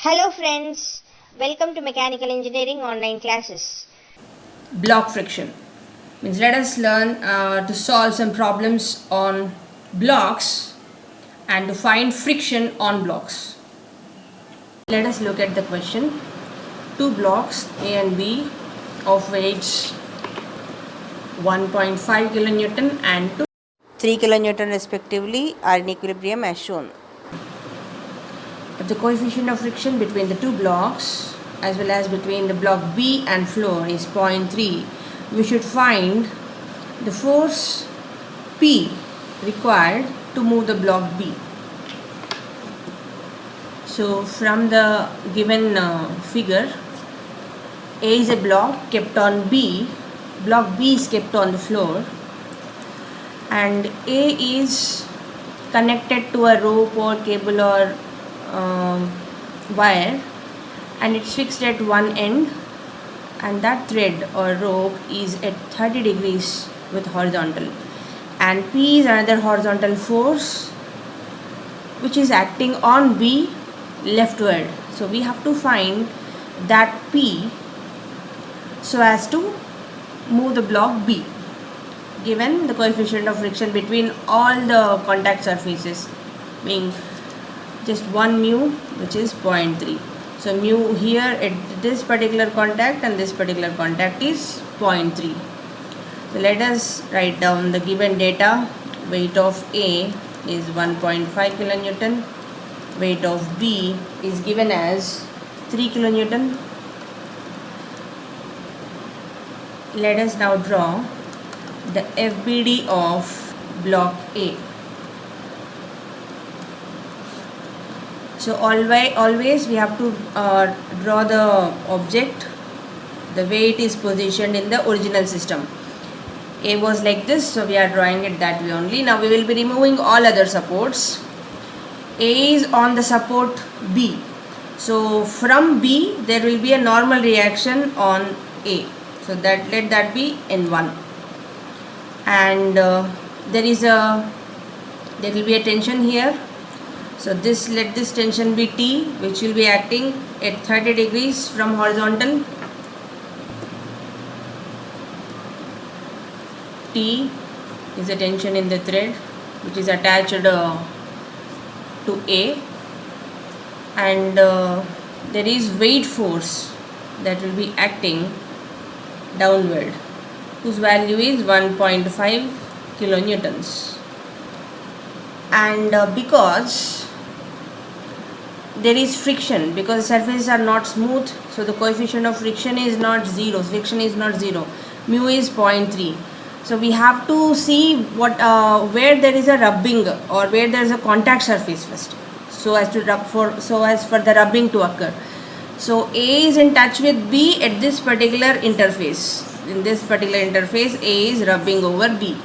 Hello friends, welcome to Mechanical Engineering online classes. Block friction means let us learn to solve some problems on blocks and to find friction on blocks. Let us look at the question. Two blocks A and B of weights 1.5 kilonewton and 3 kilonewton respectively are in equilibrium as shown. The coefficient of friction between the two blocks as well as between the block B and floor is 0.3. We should find the force P required to move the block B. So from the given figure, A is a block kept on B, block B is kept on the floor, and A is connected to a rope or cable or wire, and it's fixed at one end, and that thread or rope is at 30 degrees with horizontal, and P is another horizontal force which is acting on B leftward. So we have to find that P so as to move the block B given the coefficient of friction between all the contact surfaces being just one mu, which is 0.3. So mu here at this particular contact and this particular contact is 0.3. So let us write down the given data. Weight of A is 1.5 kilonewton. Weight of B is given as 3 kilonewton. Let us now draw the FBD of block A. So always we have to draw the object. The way it is positioned in the original system. A was like this, so we are drawing it that way only. Now we will be removing all other supports. A is on the support B. So from B there will be a normal reaction on A. So that let that be N1. And there will be a tension here. So let this tension be T, which will be acting at 30 degrees from horizontal. T is the tension in the thread which is attached to A, and there is weight force that will be acting downward, whose value is 1.5 kilonewtons. And because there is friction, because surfaces are not smooth, so the coefficient of friction is not zero. Friction is not zero. Mu is 0.3. So we have to see what where there is a rubbing or where there is a contact surface first, so as for the rubbing to occur. So A is in touch with B at this particular interface. In this particular interface, A is rubbing over B.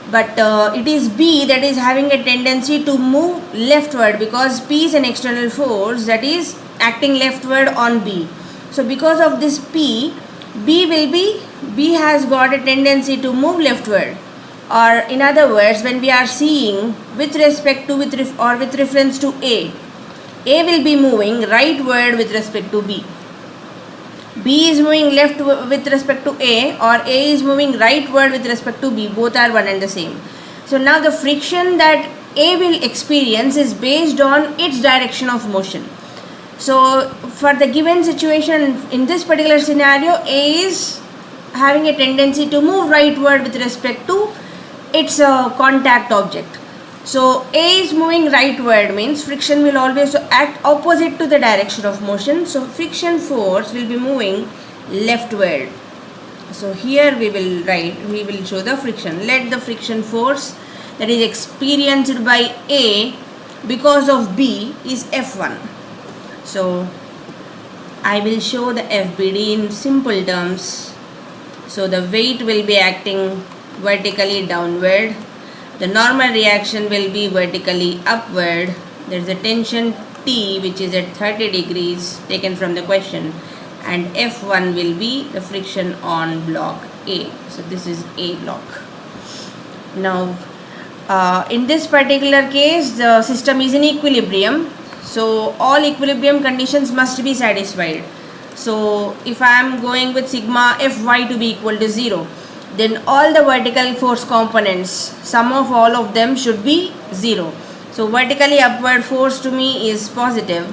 But it is B that is having a tendency to move leftward, because P is an external force that is acting leftward on B. So because of this P, B has got a tendency to move leftward, or in other words, when we are seeing with respect to with reference to A will be moving rightward with respect to B. B is moving left with respect to A, or A is moving rightward with respect to B. Both are one and the same. So now the friction that A will experience is based on its direction of motion. So for the given situation, in this particular scenario, A is having a tendency to move rightward with respect to its contact object. So A is moving rightward means friction will always act opposite to the direction of motion. So friction force will be moving leftward. So here we will show the friction. Let the friction force that is experienced by A because of B is F1. So I will show the FBD in simple terms. So the weight will be acting vertically downward. The normal reaction will be vertically upward. There is a tension T which is at 30 degrees taken from the question, and F1 will be the friction on block A. So this is A block. Now in this particular case the system is in equilibrium. So all equilibrium conditions must be satisfied. So if I am going with sigma Fy to be equal to 0, then all the vertical force components, sum of all of them should be 0. So vertically upward force to me is positive,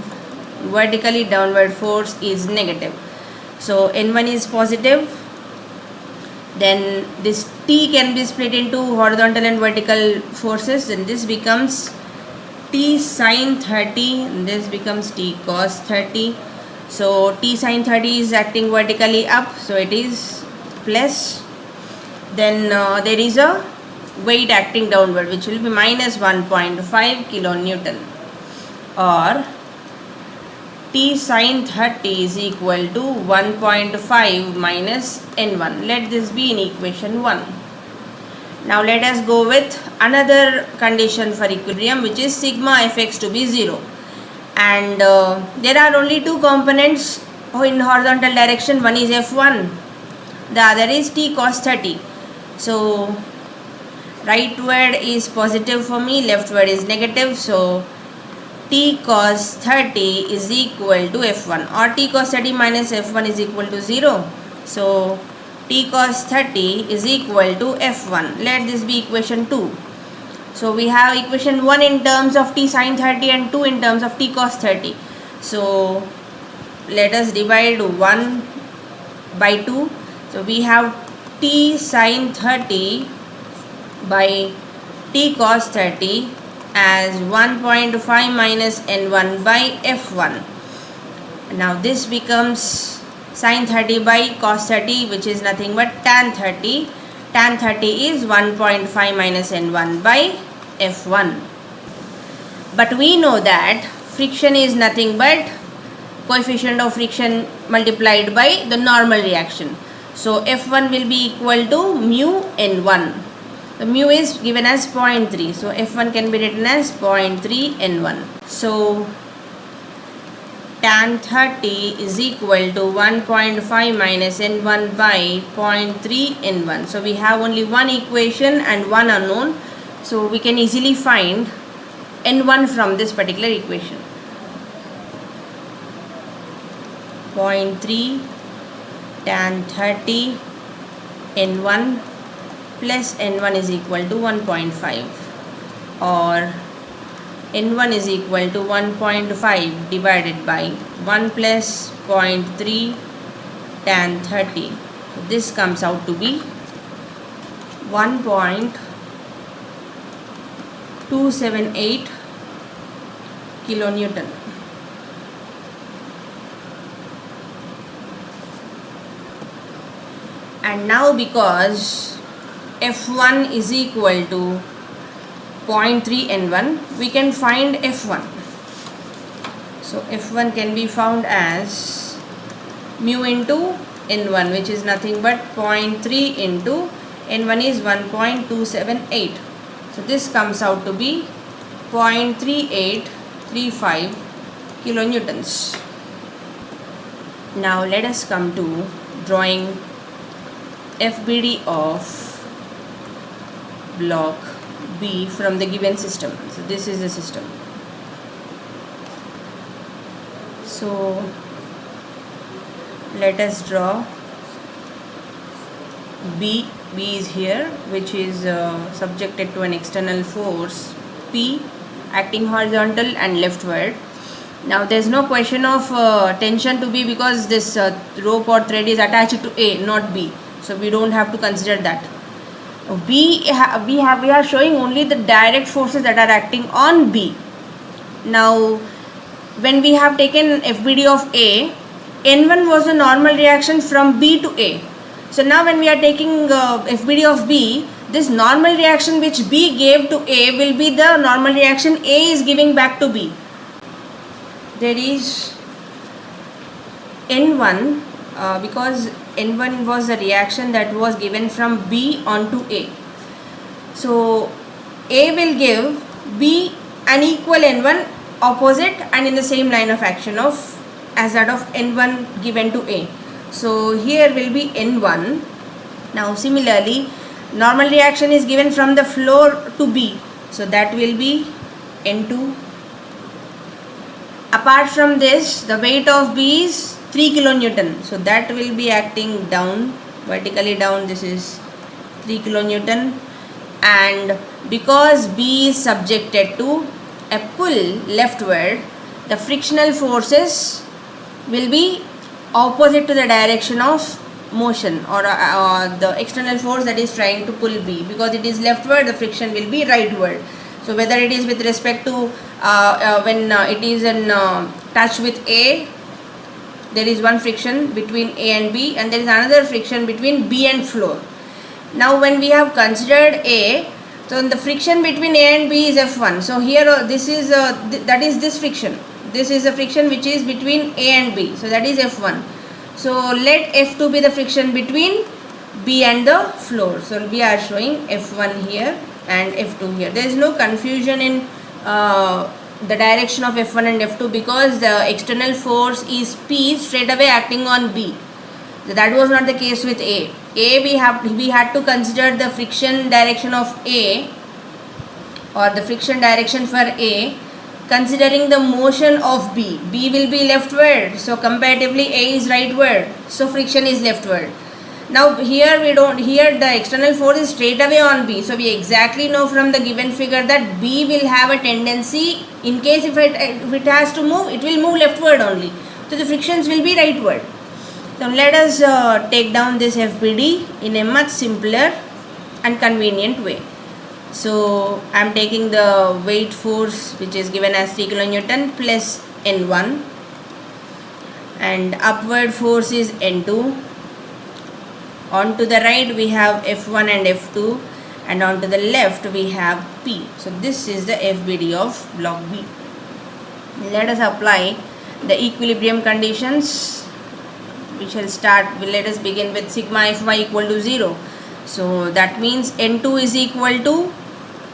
vertically downward force is negative. So N1 is positive, then this T can be split into horizontal and vertical forces, and this becomes T sine 30, and this becomes T cos 30. So T sine 30 is acting vertically up, so it is plus. Then there is a weight acting downward, which will be minus 1.5 kilonewton, or T sine 30 is equal to 1.5 minus N1. Let this be in equation 1. Now let us go with another condition for equilibrium, which is sigma Fx to be 0. And there are only two components in horizontal direction. One is F1, the other is T cos 30. So rightward is positive for me, leftward is negative. So T cos 30 is equal to F1, or T cos 30 minus F1 is equal to 0. So T cos 30 is equal to F1. Let this be equation 2. So we have equation 1 in terms of T sin 30 and 2 in terms of T cos 30. So let us divide 1 by 2. So we have T sin 30 by T cos 30 as 1.5 minus N1 by F1. Now this becomes sin 30 by cos 30, which is nothing but tan 30. Tan 30 is 1.5 minus N1 by F1. But we know that friction is nothing but coefficient of friction multiplied by the normal reaction. So F1 will be equal to mu N1. The mu is given as 0.3. So F1 can be written as 0.3 N1. So tan 30 is equal to 1.5 minus N1 by 0.3 N1. So we have only one equation and one unknown. So we can easily find N1 from this particular equation. 0.3 tan 30 N1 plus N1 is equal to 1.5, or N1 is equal to 1.5 divided by 1 plus 0.3 tan 30. So this comes out to be 1.278 kilonewton. And now because F1 is equal to 0.3 N1, we can find F1. So F1 can be found as mu into N1, which is nothing but 0.3 into N1 is 1.278. So this comes out to be 0.3835 kilonewtons. Now let us come to drawing FBD of block B from the given system. So this is the system. So let us draw B. B is here, which is subjected to an external force P acting horizontal and leftward. Now there is no question of tension to B, because this rope or thread is attached to A, not B. So we don't have to consider that. We are showing only the direct forces that are acting on B. Now when we have taken FBD of A, N1 was a normal reaction from B to A. So now when we are taking FBD of B, this normal reaction which B gave to A will be the normal reaction A is giving back to B. There is N1 because N1 was a reaction that was given from B onto A. So A will give B an equal N1 opposite and in the same line of action of as that of N1 given to A. So here will be N1. Now similarly, normal reaction is given from the floor to B. So that will be N2. apart from this, the weight of B is 3 kilonewton. So that will be acting down, vertically down. This is 3 kilonewton. And because B is subjected to a pull leftward, the frictional forces will be opposite to the direction of motion, or the external force that is trying to pull B. Because it is leftward, the friction will be rightward. So whether it is with respect to when it is in touch with A, there is one friction between A and B, and there is another friction between B and floor. Now when we have considered A, so the friction between A and B is F1. So here this is that is this friction. This is the friction which is between A and B. So that is F1. So let F2 be the friction between B and the floor. So we are showing F1 here and F2 here. There is no confusion in the direction of F1 and F2, because the external force is P straight away acting on B. So that was not the case with A. We had to consider the friction direction of A, or the friction direction for A, considering the motion of B. B will be leftward, so comparatively A is rightward, so friction is leftward. Now here the external force is straight away on B, so we exactly know from the given figure that B will have a tendency, in case if it has to move, it will move leftward only, so the frictions will be rightward. So let us take down this FBD in a much simpler and convenient way. So I am taking the weight force which is given as 3 kilonewton plus N1, and upward force is N2. On to the right we have F1 and F2, and on to the left we have P. So this is the FBD of block B. Let us apply the equilibrium conditions. We shall start, let us begin with sigma Fy equal to 0. So that means N2 is equal to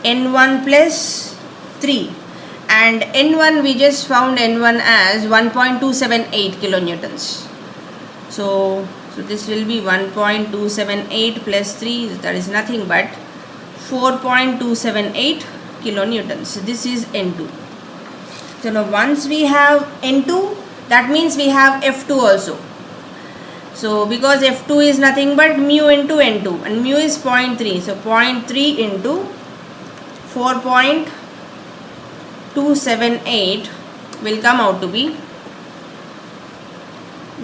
N1 plus 3, and N1 we just found N1 as 1.278 kilonewtons. So this will be 1.278 plus 3, that is nothing but 4.278 kilonewtons. So this is N2. So now once we have N2, that means we have F2 also. So because F2 is nothing but mu into N2, and mu is 0.3, so 0.3 into 4.278 will come out to be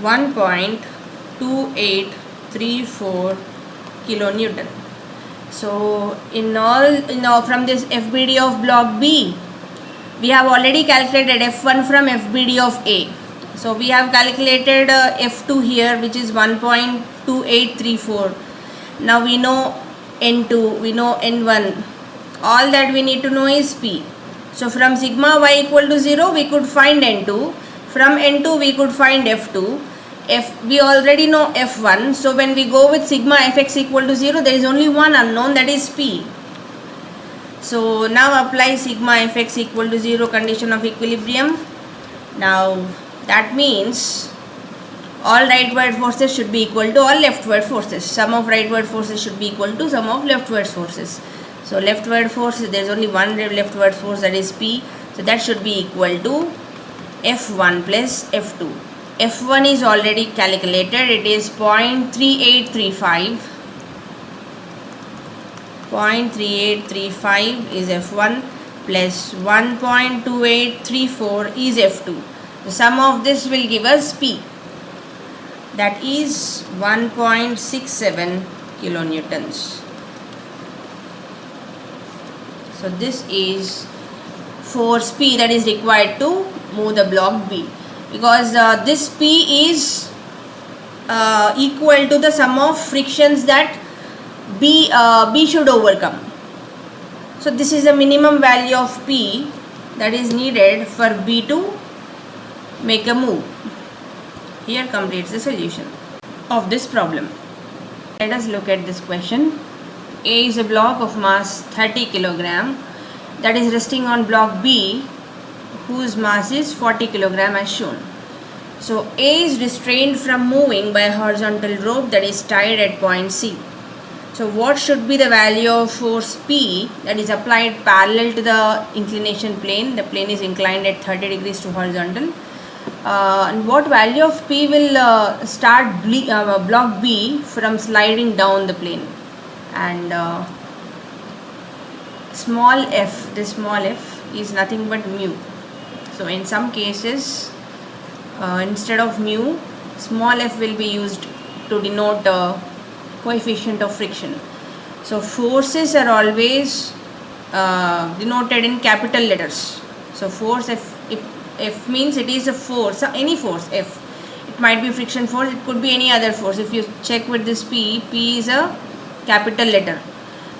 1.2834 kilonewton. So in all from this FBD of block B, we have already calculated F1 from FBD of A. So we have calculated F2 here, which is 1.2834. Now we know N2, we know N1. All that we need to know is P. So from sigma y equal to 0, we could find N2. From N2, we could find F2. We already know F1. So when we go with sigma Fx equal to 0, there is only one unknown, that is P. So now apply sigma Fx equal to 0 condition of equilibrium. Now that means all rightward forces should be equal to all leftward forces. Sum of rightward forces should be equal to sum of leftward forces. So leftward force, there is only one leftward force, that is P. So that should be equal to F1 plus F2. F1 is already calculated. It is 0.3835. 0.3835 is F1 plus 1.2834 is F2. The sum of this will give us P, that is 1.67 kilonewtons. So this is force P that is required to move the block B, because this P is equal to the sum of frictions that B should overcome. So this is the minimum value of P that is needed for B to make a move. Here completes the solution of this problem. Let us look at this question. A is a block of mass 30 kg that is resting on block B, whose mass is 40 kg as shown. So A is restrained from moving by a horizontal rope that is tied at point C. So what should be the value of force P that is applied parallel to the inclination plane? The plane is inclined at 30 degrees to horizontal. And what value of P will start block B from sliding down the plane? And small f, this small f is nothing but mu. So in some cases, instead of mu, small f will be used to denote coefficient of friction. So forces are always denoted in capital letters. So force, if F means it is a force, any force F. It might be friction force, it could be any other force. If you check with this P is a capital letter,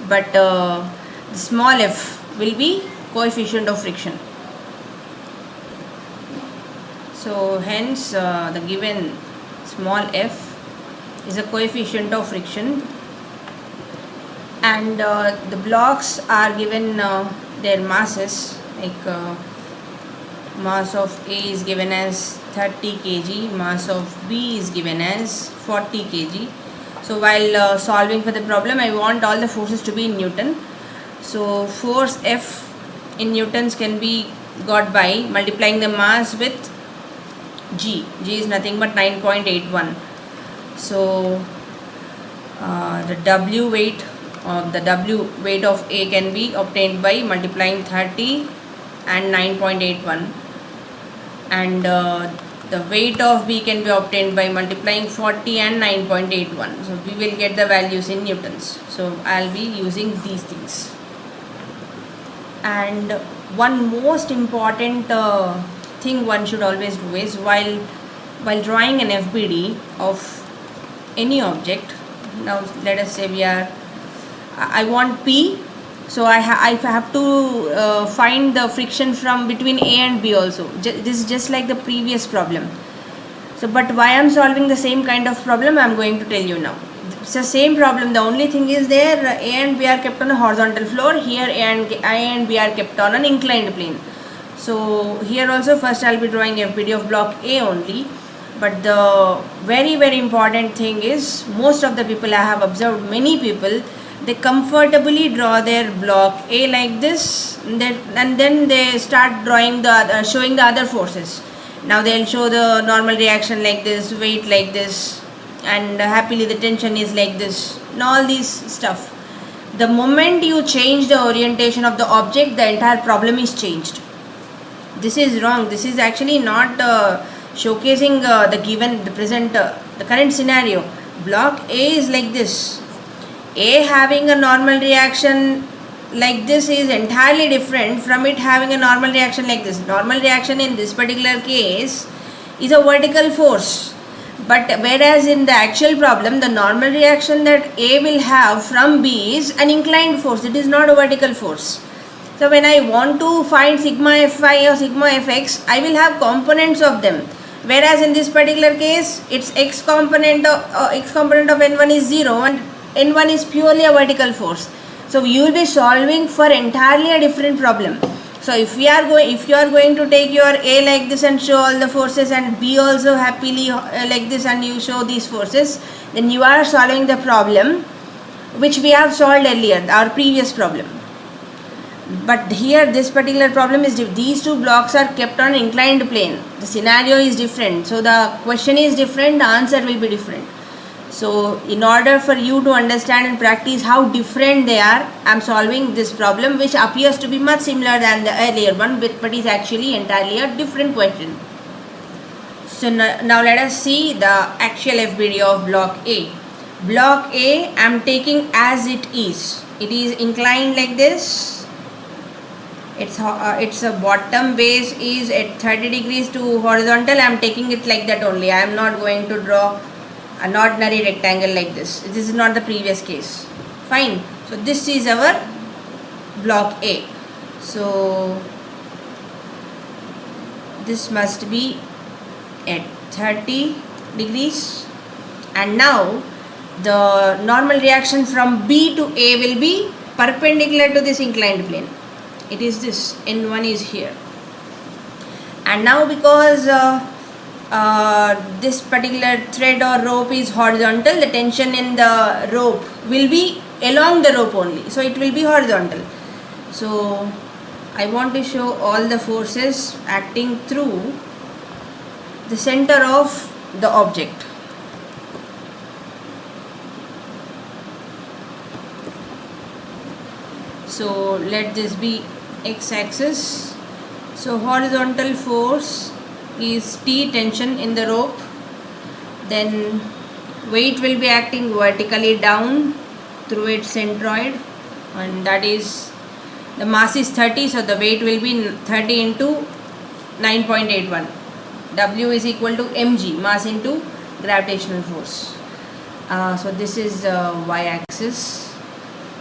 but the small f will be coefficient of friction. So hence the given small f is a coefficient of friction, and the blocks are given their masses, like mass of A is given as 30 kg, mass of B is given as 40 kg. So while solving for the problem, I want all the forces to be in Newton. So force F in Newtons can be got by multiplying the mass with G. G is nothing but 9.81. So the W weight of A can be obtained by multiplying 30 and 9.81, and the weight of B can be obtained by multiplying 40 and 9.81. So we will get the values in newtons. So I'll be using these things. And one most important thing one should always do is while drawing an FBD of any object. Now let us say I want P, so I have to find the friction from between A and B also. This is just like the previous problem. So but why I am solving the same kind of problem, I am going to tell you now. It's the same problem, the only thing is there A and B are kept on a horizontal floor, here I and B are kept on an inclined plane. So here also first I will be drawing FBD of block A only. But the very important thing is, most of the people I have observed, many people, they comfortably draw their block A like this, and then they start drawing showing the other forces. Now they will show the normal reaction like this, weight like this, and happily the tension is like this, and all these stuff. The moment you change the orientation of the object, the entire problem is changed. This is wrong. This is actually not showcasing the current scenario. Block A is like this. A having a normal reaction like this is entirely different from it having a normal reaction like this. Normal reaction in this particular case is a vertical force, but whereas in the actual problem, the normal reaction that A will have from B is an inclined force. It is not a vertical force. So when I want to find sigma Fi or sigma Fx, I will have components of them. Whereas in this particular case, its x component of n1 is 0 and n1 is purely a vertical force. So you will be solving for entirely a different problem. So if you are going to take your A like this and show all the forces, and B also happily like this and you show these forces, then you are solving the problem which we have solved earlier, our previous problem. But here this particular problem is these two blocks are kept on inclined plane. The scenario is different, so the question is different, the answer will be different. So in order for you to understand and practice how different they are, I am solving this problem which appears to be much similar than the earlier one, but is actually entirely a different question. So now let us see the actual FBD of block A. Block A I am taking as it is. It is inclined like this. Its bottom base is at 30 degrees to horizontal. I am taking it like that only. I am not going to draw an ordinary rectangle like this. This is not the previous case. Fine. So this is our block A. So this must be at 30 degrees. And now the normal reaction from B to A will be perpendicular to this inclined plane. It is this, n1 is here. And now because this particular thread or rope is horizontal, the tension in the rope will be along the rope only, so it will be horizontal. So I want to show all the forces acting through the center of the object. So let this be x-axis. So horizontal force is T, tension in the rope. Then weight will be acting vertically down through its centroid, and that is, the mass is 30, so the weight will be 30 into 9.81. W is equal to mg, mass into gravitational force. So this is y-axis.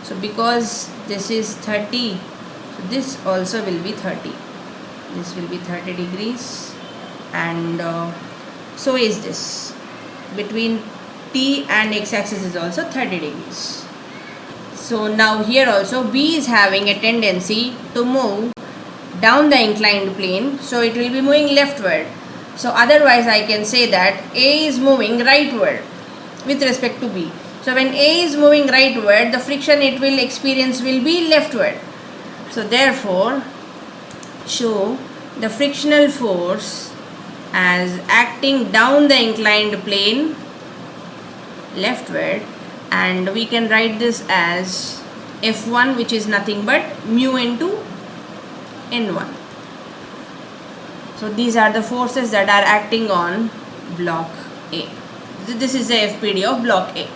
So because this is 30, so this also will be 30. This will be 30 degrees, and so is this. Between T and x-axis is also 30 degrees. So now here also B is having a tendency to move down the inclined plane, so it will be moving leftward. So otherwise I can say that A is moving rightward with respect to B. So when A is moving rightward, the friction it will experience will be leftward. So therefore, show the frictional force as acting down the inclined plane leftward, and we can write this as F1, which is nothing but mu into N1. So these are the forces that are acting on block A. This is the FPD of block A.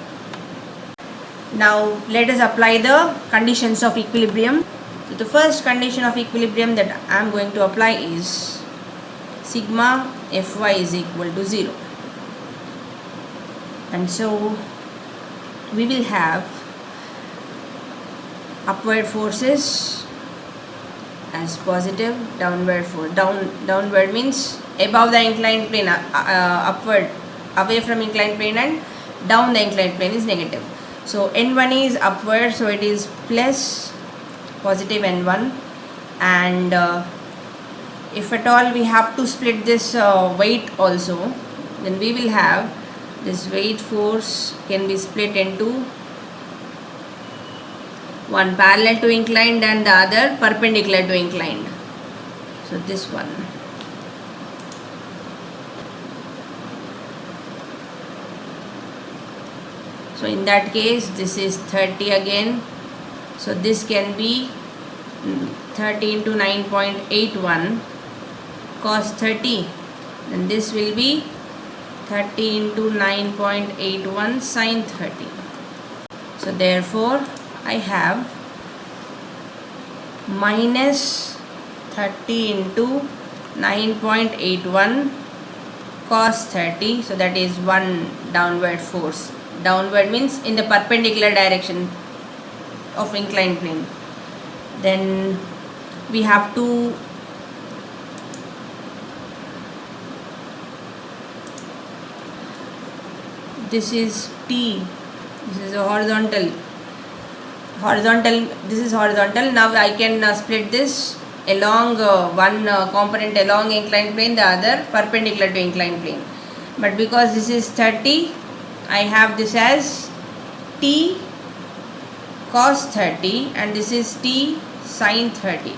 Now let us apply the conditions of equilibrium. So the first condition of equilibrium that I am going to apply is sigma Fy is equal to 0. And so we will have upward forces as positive, downward force. Downward means above the inclined plane, upward, away from inclined plane, and down the inclined plane is negative. So N1 is upward, so it is plus positive N1, and if at all we have to split this weight also, then we will have this weight force can be split into one parallel to inclined and the other perpendicular to inclined. So this one. So in that case this is 30 again. So this can be 30 into 9.81 cos 30, and this will be 30 into 9.81 sin 30. So therefore I have minus 30 into 9.81 cos 30. So that is one downward force. Downward means in the perpendicular direction of inclined plane. Then we have to this is T, this is a horizontal, this is horizontal. Now I can split this along one component along inclined plane, the other perpendicular to inclined plane. But because this is 30, I have this as T cos 30 and this is T sin 30.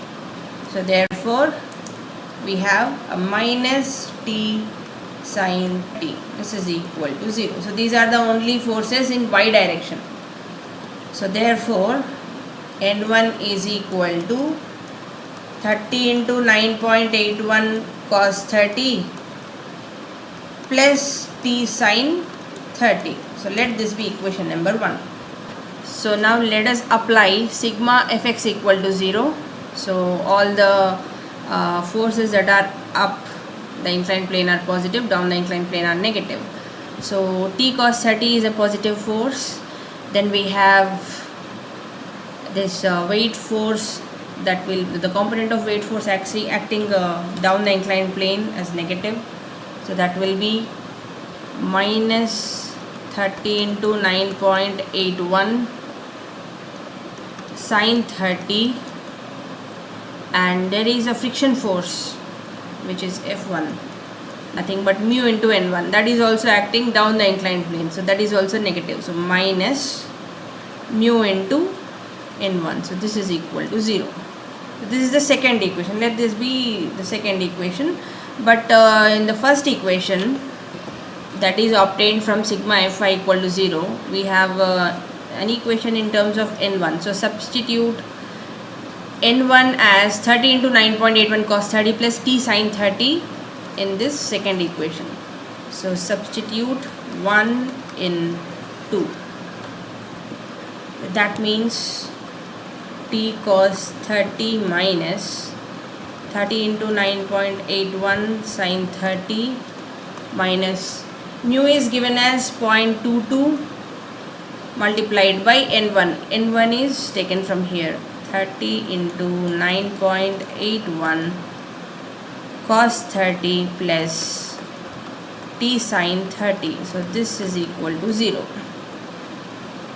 So therefore we have a minus T sin T. This is equal to 0. So these are the only forces in y direction. So therefore N1 is equal to 30 into 9.81 cos 30 plus T sin 30. So let this be equation number 1. So now let us apply sigma Fx equal to 0. So all the forces that are up the inclined plane are positive, down the inclined plane are negative. So T cos 30 is a positive force. Then we have this weight force, that will, the component of weight force actually acting down the inclined plane as negative. So that will be minus 30 into 9.81 sin 30, and there is a friction force which is F1, nothing but mu into N1, that is also acting down the inclined plane, so that is also negative. So minus mu into n1. So this is equal to 0. So this is the second equation. Let this be the second equation. But in the first equation, that is obtained from sigma Fy equal to 0, we have an equation in terms of n1. So substitute n1 as 30 into 9.81 cos 30 plus t sin 30 in this second equation. So substitute 1 in 2. That means t cos 30 minus 30 into 9.81 sin 30 minus mu is given as 0.22 multiplied by n1. n1 is taken from here. 30 into 9.81 cos 30 plus t sin 30. So this is equal to 0.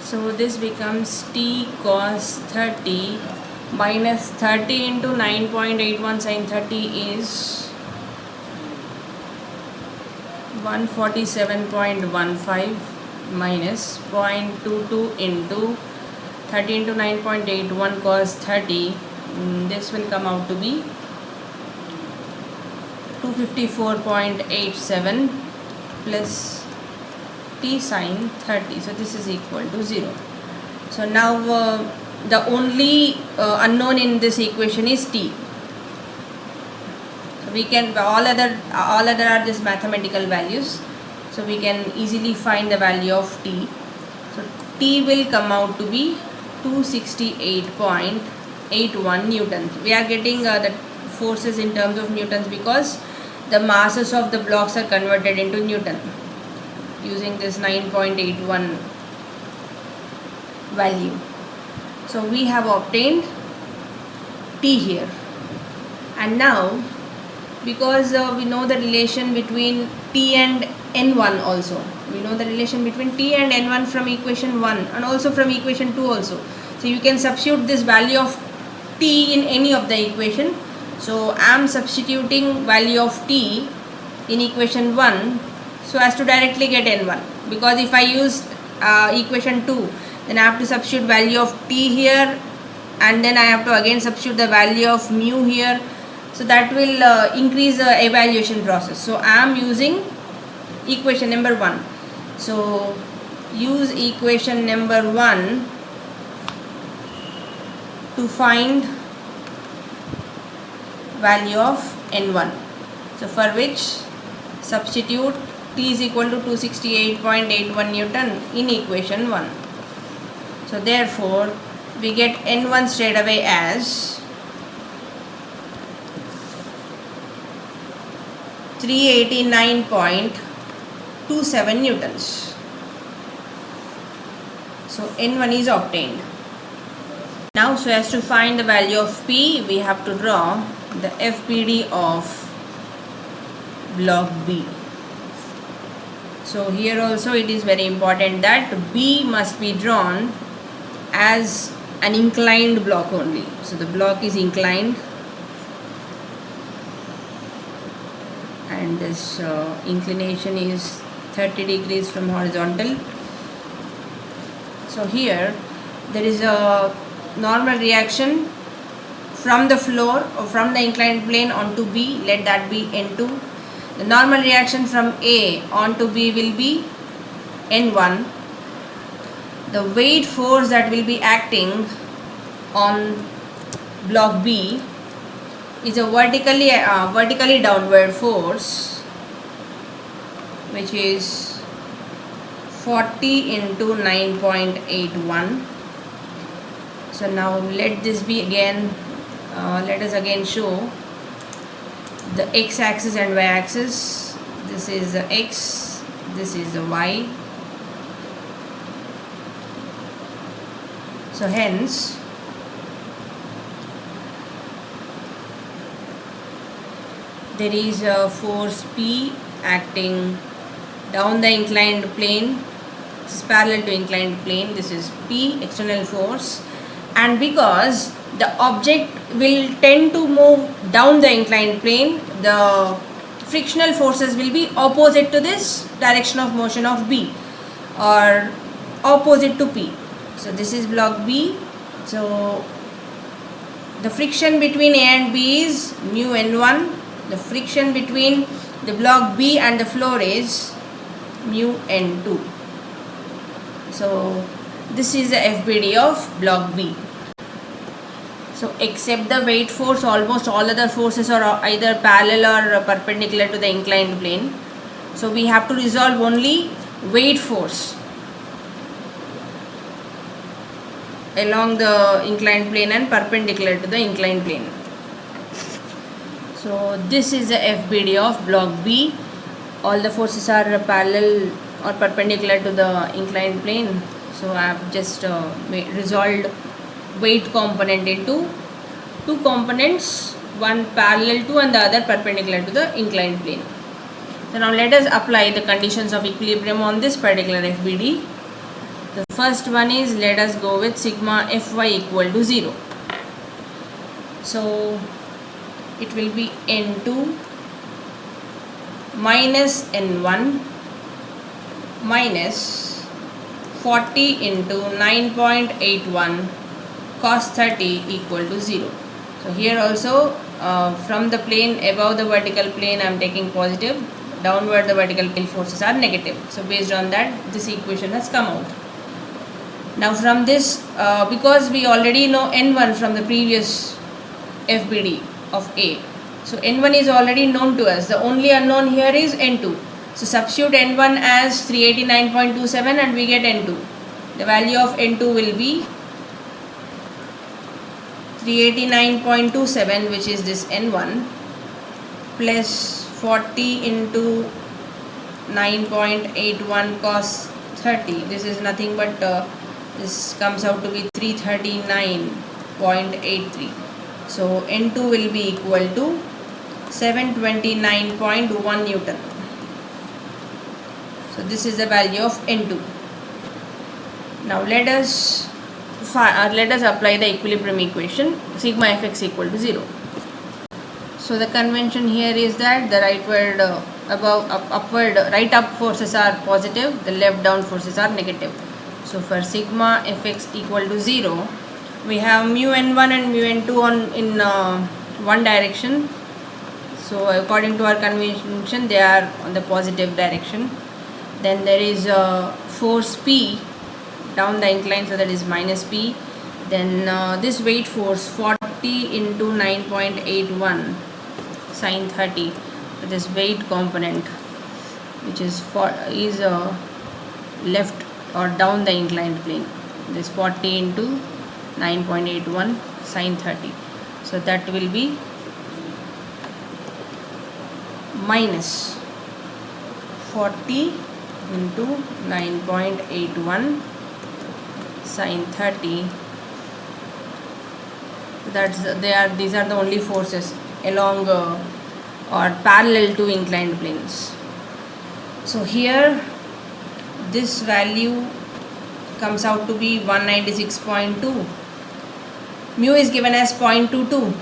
So this becomes t cos 30 minus 30 into 9.81 sin 30 is 147.15 minus 0.22 into 30 into 9.81 cos 30. This will come out to be 254.87 plus t sin 30. So this is equal to 0. So now the only unknown in this equation is t. So we can all other are just mathematical values. So we can easily find the value of t. So t will come out to be 268.81 newtons. We are getting the forces in terms of newtons because the masses of the blocks are converted into newton using this 9.81 value. So we have obtained t here, and now because we know the relation between t and n1 also, we know the relation between t and n1 from equation 1 and also from equation 2 also. So you can substitute this value of t in any of the equation. So I am substituting value of t in equation 1 so as to directly get n1, because if I use equation 2, then I have to substitute value of t here, and then I have to again substitute the value of mu here. So that will increase the evaluation process. So I am using equation number 1. So use equation number 1 to find value of n1. So for which substitute t is equal to 268.81 newton in equation 1. So therefore we get n1 straight away as 389.27 newtons. So n1 is obtained. Now, so as to find the value of P, we have to draw the FPD of block B. So here also it is very important that B must be drawn as an inclined block only. So the block is inclined, and this inclination is 30 degrees from horizontal. So here there is a normal reaction from the floor or from the inclined plane onto B, let that be N2. The normal reaction from A onto B will be N1. The weight force that will be acting on block B is a vertically downward force, which is 40 into 9.81. So now let this be again, let us again show the x-axis and y-axis. This is the x, this is the y. So hence there is a force P acting down the inclined plane. This is parallel to inclined plane. This is P, external force, and because the object will tend to move down the inclined plane, the frictional forces will be opposite to this direction of motion of B or opposite to P. So this is block B. So the friction between A and B is mu N1. The friction between the block B and the floor is mu N2. So this is the FBD of block B. So except the weight force, almost all other forces are either parallel or perpendicular to the inclined plane. So we have to resolve only weight force along the inclined plane and perpendicular to the inclined plane. So this is the FBD of block B. All the forces are parallel or perpendicular to the inclined plane. So I have just resolved weight component into two components, one parallel to and the other perpendicular to the inclined plane. So now let us apply the conditions of equilibrium on this particular FBD. The first one is, let us go with sigma Fy equal to 0. So it will be N2 minus N1 minus 40 into 9.81 cos 30 equal to 0. So here also from the plane above the vertical plane I am taking positive, downward the vertical plane forces are negative. So based on that this equation has come out. Now from this, because we already know N1 from the previous FBD of A, so N1 is already known to us. The only unknown here is N2. So substitute N1 as 389.27 and we get N2. The value of N2 will be 389.27, which is this N1, plus 40 into 9.81 cos 30. This is nothing but this comes out to be 339.83. So N2 will be equal to 729.1 Newton. So this is the value of N2. Now let us apply the equilibrium equation, sigma Fx equal to 0. So the convention here is that the right up forces are positive, the left down forces are negative. So for sigma Fx equal to 0, we have mu N1 and mu N2 in one direction. So according to our convention they are on the positive direction. Then there is force P down the incline, so that is minus P. Then this weight force 40 into 9.81 sin 30. So this weight component which is left or down the inclined plane. This 40 into 9.81 sin 30. So that will be minus 40 into 9.81 sin 30. These are the only forces along or parallel to inclined planes. So here this value comes out to be 196.2. Mu is given as 0.22.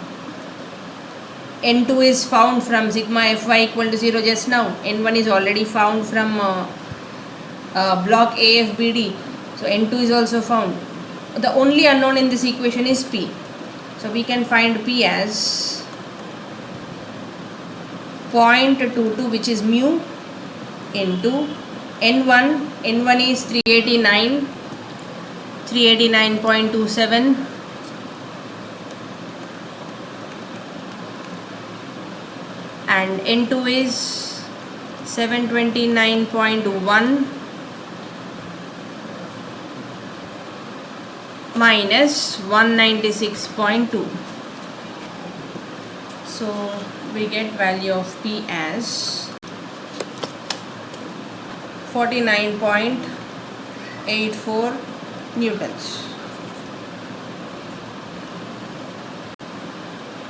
N2 is found from sigma Fy equal to 0 just now. N1 is already found from block AFBD. So N2 is also found. The only unknown in this equation is P. So we can find P as 0.22, which is mu, into N1. N1 is 389.27. And N2 is 729.1 minus 196.2. So we get value of P as 49.84 newtons.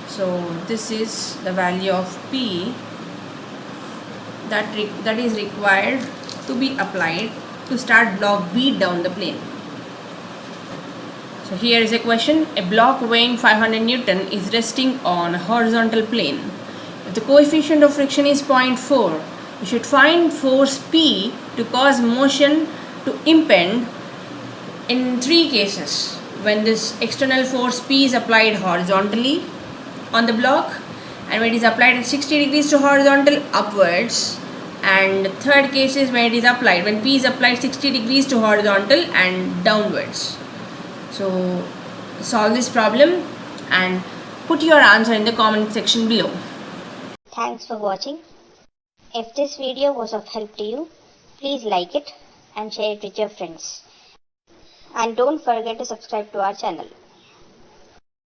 So this is the value of P that is required to be applied to start block B down the plane. So here is a question. A block weighing 500 Newton is resting on a horizontal plane. If the coefficient of friction is 0.4, you should find force P to cause motion to impend in 3 cases when this external force P is applied horizontally on the block, and when it is applied at 60 degrees to horizontal upwards, and third case is when it is applied when P is applied 60 degrees to horizontal and downwards. So solve this problem and put your answer in the comment section below. Thanks for watching. If this video was of help to you, please like it and share it with your friends. And don't forget to subscribe to our channel.